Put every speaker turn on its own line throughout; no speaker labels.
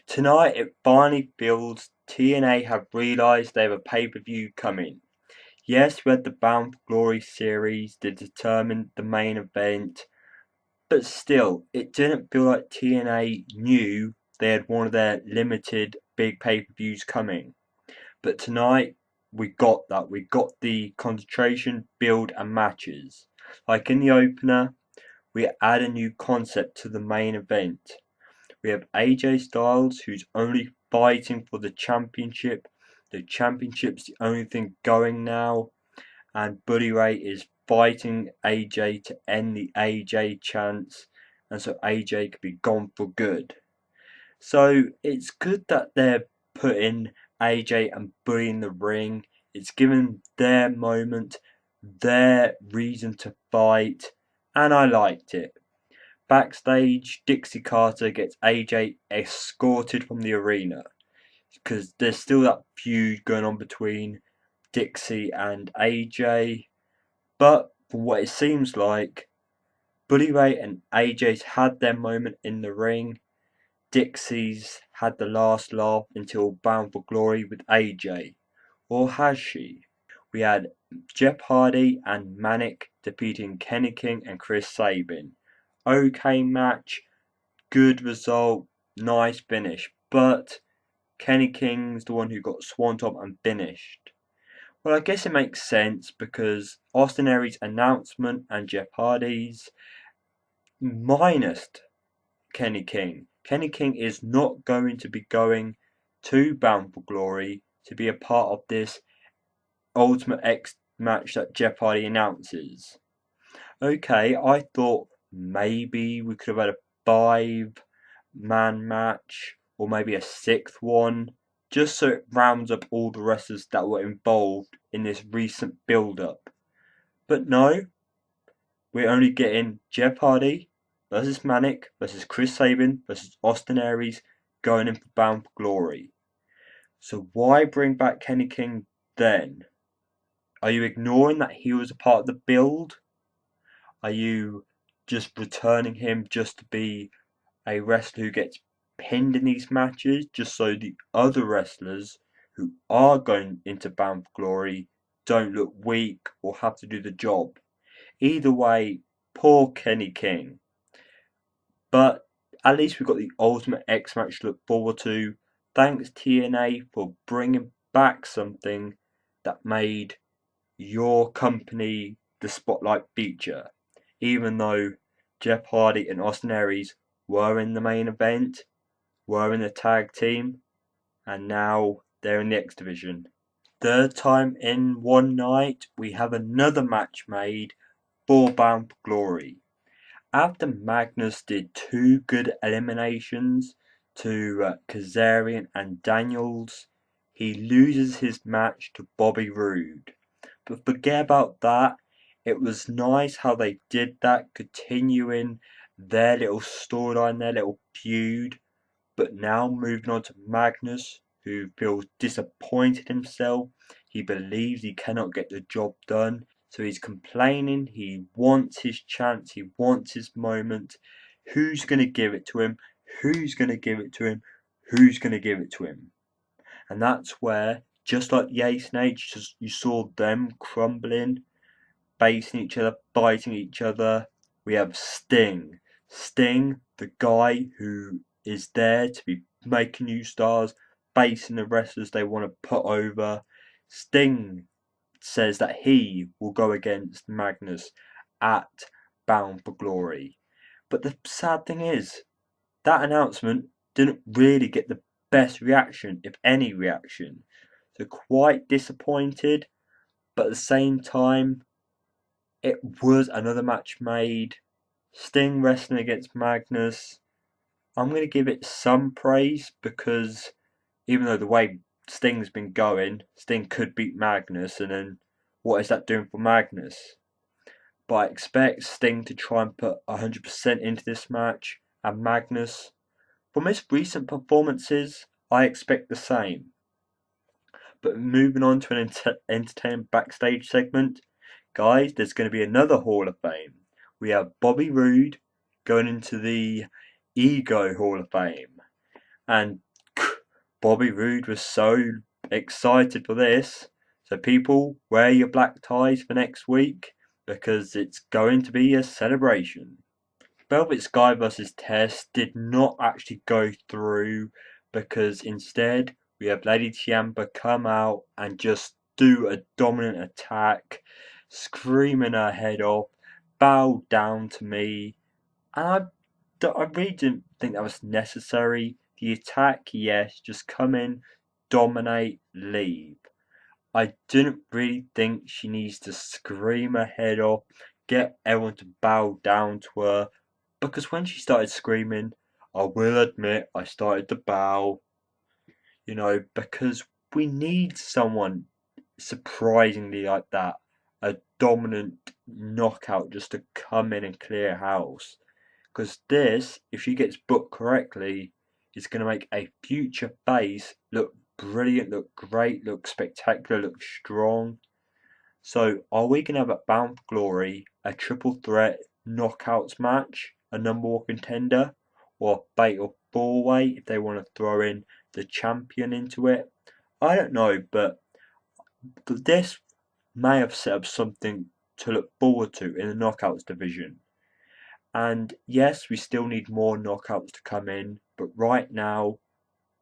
Tonight it finally feels TNA have realised they have a pay-per-view coming. Yes, we had the Bound for Glory series that determined the main event, but still, it didn't feel like TNA knew they had one of their limited big pay-per-views coming. But tonight, we got that. We got the concentration, build, and matches. Like in the opener, we add a new concept to the main event. We have AJ Styles, who's only fighting for the championship. The championship's the only thing going now, and Buddy Ray is fighting AJ to end the AJ chance, and so AJ could be gone for good. So it's good that they're putting AJ and Buddy in the ring. It's given their moment, their reason to fight, and I liked it. Backstage, Dixie Carter gets AJ escorted from the arena because there's still that feud going on between Dixie and AJ. But from what it seems like, Buddy Ray and AJ's had their moment in the ring. Dixie's had the last laugh until Bound for Glory with AJ. Or has she? We had Jeff Hardy and Manic defeating Kenny King and Chris Sabin. Okay match, good result, nice finish. But Kenny King's the one who got Swanton and finished. Well, I guess it makes sense because Austin Aries' announcement and Jeff Hardy's minus Kenny King. Kenny King is not going to be going to Bound for Glory to be a part of this Ultimate X match that Jeff Hardy announces. Okay, I thought maybe we could have had a 5-man match or maybe a sixth one, just so it rounds up all the wrestlers that were involved in this recent build up. But no, we're only getting Jeff Hardy versus Manic versus Chris Sabin versus Austin Aries going in for Bound for Glory. So why bring back Kenny King then? Are you ignoring that he was a part of the build? Are you just returning him just to be a wrestler who gets pinned in these matches just so the other wrestlers who are going into Bound for Glory don't look weak or have to do the job? Either way, poor Kenny King. But at least we've got the Ultimate X match to look forward to. Thanks TNA for bringing back something that made your company the spotlight feature. Even though Jeff Hardy and Austin Aries were in the main event, were in the tag team, and now they're in the X Division. Third time in one night, we have another match made for Bound for Glory. After Magnus did two good eliminations to Kazarian and Daniels, he loses his match to Bobby Roode. But forget about that. It was nice how they did that, continuing their little storyline, their little feud. But now moving on to Magnus, who feels disappointed himself. He believes he cannot get the job done. So he's complaining. He wants his chance. He wants his moment. Who's going to give it to him? Who's going to give it to him? Who's going to give it to him? And that's where, just like the Ace Nage, you saw them crumbling, facing each other, fighting each other. We have Sting. Sting, the guy who is there to be making new stars, facing the wrestlers they want to put over. Sting says that he will go against Magnus at Bound for Glory. But the sad thing is, that announcement didn't really get the best reaction, if any reaction. So quite disappointed, but at the same time, it was another match made. Sting wrestling against Magnus. I'm going to give it some praise because even though the way Sting's been going, Sting could beat Magnus, and then what is that doing for Magnus? But I expect Sting to try and put 100% into this match, and Magnus, from his recent performances, I expect the same. But moving on to an entertaining backstage segment, guys, there's going to be another Hall of Fame. We have Bobby Roode going into the Ego Hall of Fame. And Bobby Roode was so excited for this. So people, wear your black ties for next week because it's going to be a celebration. Velvet Sky vs Test did not actually go through because instead we have Lady Ciampa come out and just do a dominant attack, screaming her head off, bow down to me, and I really didn't think that was necessary. The attack, yes, just come in, dominate, leave. I didn't really think she needs to scream her head off, get everyone to bow down to her, because when she started screaming, I will admit I started to bow, because we need someone surprisingly like that, a dominant knockout just to come in and clear house. Because this, if she gets booked correctly, is going to make a future face look brilliant, look great, look spectacular, look strong. So, are we going to have at Bound for Glory a triple threat knockouts match, a number one contender, or a fatal four way if they want to throw in the champion into it? I don't know, but this may have set up something to look forward to in the knockouts division. And yes, we still need more knockouts to come in, but right now,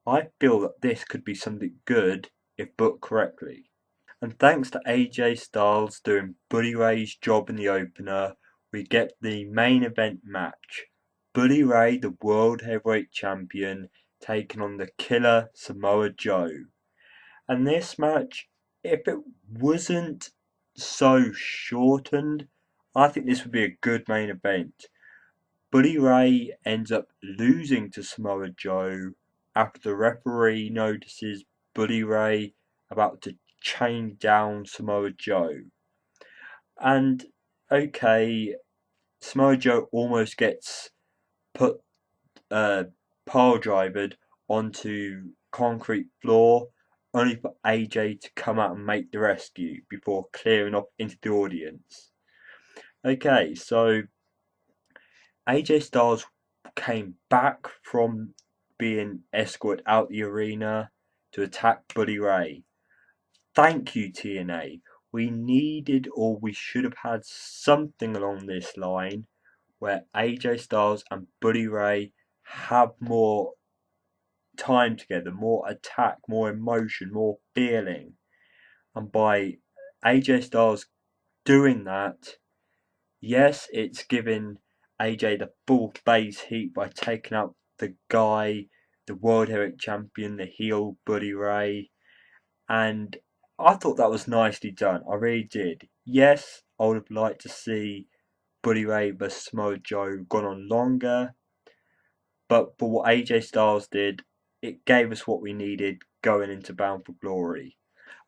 I feel that this could be something good if booked correctly. And thanks to AJ Styles doing Bully Ray's job in the opener, we get the main event match. Bully Ray, the World Heavyweight Champion, taking on the killer Samoa Joe. And this match, if it wasn't so shortened, I think this would be a good main event. Bully Ray ends up losing to Samoa Joe after the referee notices Bully Ray about to chain down Samoa Joe. And okay, Samoa Joe almost gets put pile drivered onto concrete floor, only for AJ to come out and make the rescue before clearing off into the audience. Okay, so AJ Styles came back from being escorted out the arena to attack Bully Ray. Thank you, TNA. We needed, or we should have had something along this line where AJ Styles and Bully Ray have more time together, more attack, more emotion, more feeling. And by AJ Styles doing that, yes, it's giving AJ the full face heat by taking out the guy, the World Heavyweight Champion, the heel Buddy Ray, and I thought that was nicely done. I really did. Yes, I would have liked to see Buddy Ray vs Samoa Joe gone on longer, but for what AJ Styles did, it gave us what we needed going into Bound for Glory.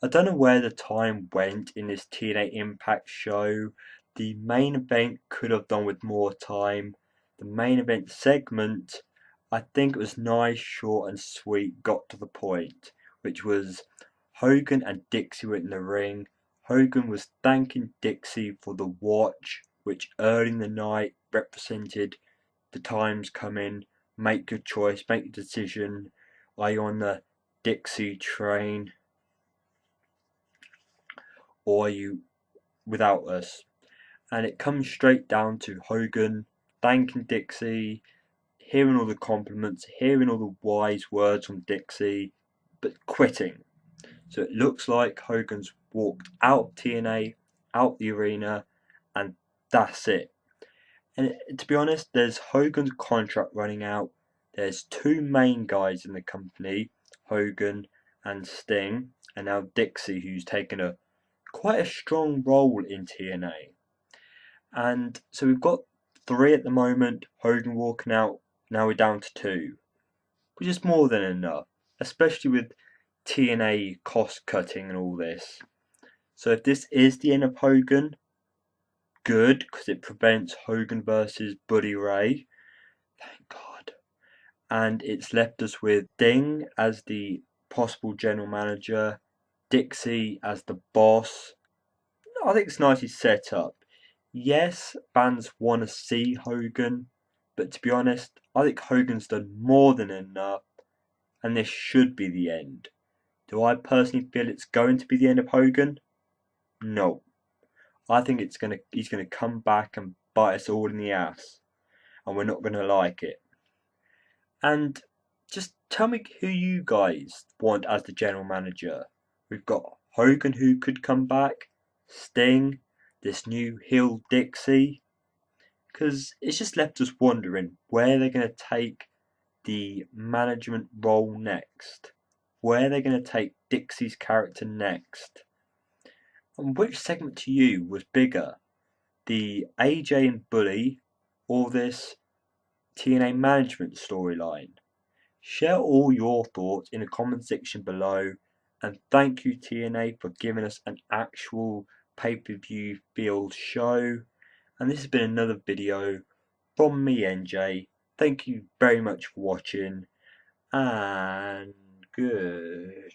I don't know where the time went in this TNA Impact show. The main event could have done with more time. The main event segment, I think it was nice, short and sweet, got to the point, which was Hogan and Dixie were in the ring. Hogan was thanking Dixie for the watch, which early in the night represented the times coming. Make your choice, make your decision. Are you on the Dixie train? Or are you without us? And it comes straight down to Hogan thanking Dixie, hearing all the compliments, hearing all the wise words from Dixie, but quitting. So it looks like Hogan's walked out TNA, out the arena, and that's it. And to be honest, there's Hogan's contract running out. There's two main guys in the company, Hogan and Sting, and now Dixie, who's taken quite a strong role in TNA. And so we've got three at the moment, Hogan walking out, now we're down to two, which is more than enough, especially with TNA cost cutting and all this. So if this is the end of Hogan, good, because it prevents Hogan versus Buddy Ray. Thank God. And it's left us with Sting as the possible general manager, Dixie as the boss. I think it's nicely set up. Yes, fans want to see Hogan, but to be honest, I think Hogan's done more than enough. and this should be the end. Do I personally feel it's going to be the end of Hogan? No. I think he's gonna come back and bite us all in the ass, and we're not gonna like it. And just tell me who you guys want as the general manager. We've got Hogan who could come back, Sting, this new heel Dixie, because it's just left us wondering where they're gonna take the management role next, where they're gonna take Dixie's character next. And which segment to you was bigger, the AJ and Bully, or this TNA management storyline? Share all your thoughts in the comment section below, and thank you TNA for giving us an actual pay-per-view field show. And this has been another video from me, NJ. Thank you very much for watching, and good.